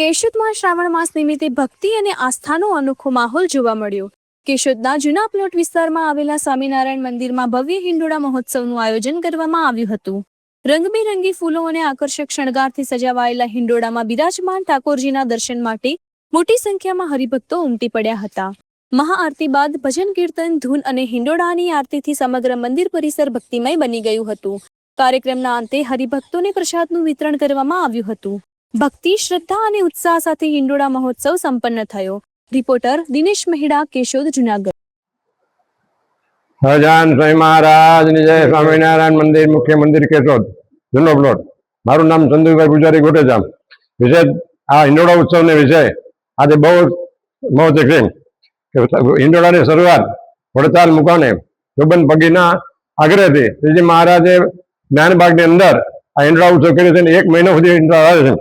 કેશોદમાં શ્રાવણ માસ નિમિત્તે ભક્તિ અને આસ્થાનો અનોખો માહોલ જોવા મળ્યો। કેશોદના જૂના પ્લોટ વિસ્તારમાં આવેલા સ્વામિનારાયણ મંદિરમાં ભવ્ય હિંડોળા મહોત્સવનું આયોજન કરવામાં આવ્યું હતું। રંગબેરંગી ફૂલો અને આકર્ષક શણગારથી સજાવાયેલા હિંડોળામાં બિરાજમાન ઠાકોરજીના દર્શન માટે મોટી સંખ્યામાં હરિભક્તો ઉમટી પડ્યા હતા। મહાઆરતી બાદ ભજન કીર્તન ધૂન અને હિંડોળાની આરતીથી સમગ્ર મંદિર પરિસર ભક્તિમય બની ગયું હતું। કાર્યક્રમના અંતે હરિભક્તોને પ્રસાદનું વિતરણ કરવામાં આવ્યું હતું। ભક્તિ શ્રદ્ધા અને ઉત્સાહ સાથે હિંડોળા મહોત્સવ સંપન્ન થયો। રિપોર્ટર દિનેશ મહેડા, કેશોદ, જુનાગઢ। સહજાન સ્વામી મહારાજની જય। સ્વામિનારાયણ મંદિર, મુખ્ય મંદિર, કેશોદ, જૂનો પ્લોટ। મારું નામ ચંદુભાઈ પૂજારી ગોટેજા। વિશેષ આ હિંડોળા ઉત્સવને વિશે આજે બહુ મહત્વ છે કે હિંડોળાની શરૂઆત વડતાલ મુકામે જોબન પગીના આગ્રહથી શ્રીજી મહારાજે જ્ઞાનબાગની અંદર આ હિંડોળા ઉત્સવ કર્યો છે। 1 મહિનો સુધી હિંડોળા આવે છે।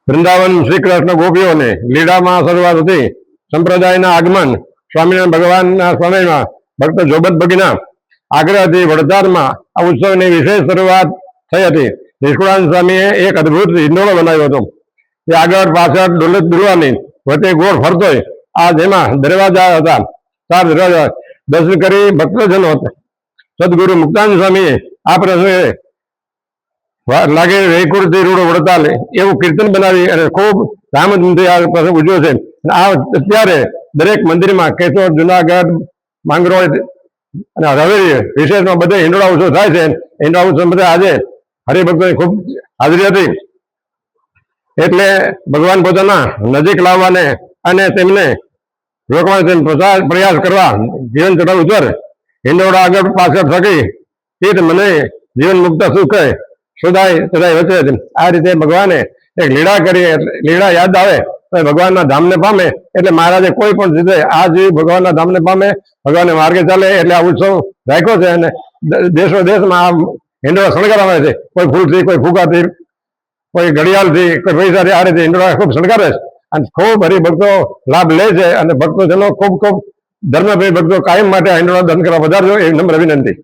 વૃંદાવન શ્રી કૃષ્ણ ગોપીઓને લીલામાં શરૂઆત હતી। સંપ્રદાયના આગમન સ્વામિનારાયણ ભગવાનના સમયમાં ભક્ત જોબન પગીના આગ્રહથી વડતાલમાં આ ઉત્સવની વિશેષ શરૂઆત થઈ હતી। નિષ્કુળાનંદ સ્વામીએ એક અદભુત હિંડોળો બનાવ્યો હતો। એ આગળ પાછળ દોલત દુર્વાની વચ્ચે ગોળ ફરતોય આ જેમાં દરવાજા હતા, 4 દરવાજા દર્શન કરી ભક્તજનો સદગુરુ મુક્તાનંદ સ્વામીએ આ પ્રસંગે લાગે વૈકુંઠથી રૂડો વડતાલ એવું કીર્તન બનાવી અને ખૂબ ધામધૂમથી આ પ્રસંગ ઉજવ્યો છે। આ અત્યારે દરેક મંદિરમાં કેશોદ, જુનાગઢ, માંગરોળ અને હવેલી વિશેષમાં બધે હિંડોળા ઉત્સવ થાય છે। હિંડોળા ઉત્સવ બધે આજે હરિભક્તોની ખૂબ હાજરી હતી। એટલે ભગવાન પોતાના નજીક લાવવાને અને તેમને રોકવાનો પ્રયાસ કરવા જીવન ચડાવ ઉતર હિંડોળા આગળ પાછળ થકી ચિત્ત મને જીવન મુક્ત સુખ સદાય સદાય વચ્ચે આ રીતે ભગવાને એક લીલા કરી, લીલા યાદ આવે તો ભગવાનના ધામને પામે। એટલે મહારાજે કોઈ પણ રીતે આ જીવ ભગવાનના ધામને પામે, ભગવાનના માર્ગે ચાલે એટલે આ ઉત્સવ રાખ્યો છે। અને દેશો દેશમાં આ હિંડોળા શણગારવામાં આવે છે। કોઈ ફૂલથી, કોઈ ફૂગાથી, કોઈ ઘડિયાળથી, કોઈ પૈસાથી, આ રીતે હિંડોળા ખૂબ શણગારે છે અને ખૂબ હરિભક્તો લાભ લે છે। અને ભક્તોજનો ખૂબ ખૂબ ધર્મપ્રેમી ભક્તો કાયમ માટે હિંડોળા દર્શન કરવા વધારજો એ નમ્ર વિનંતી।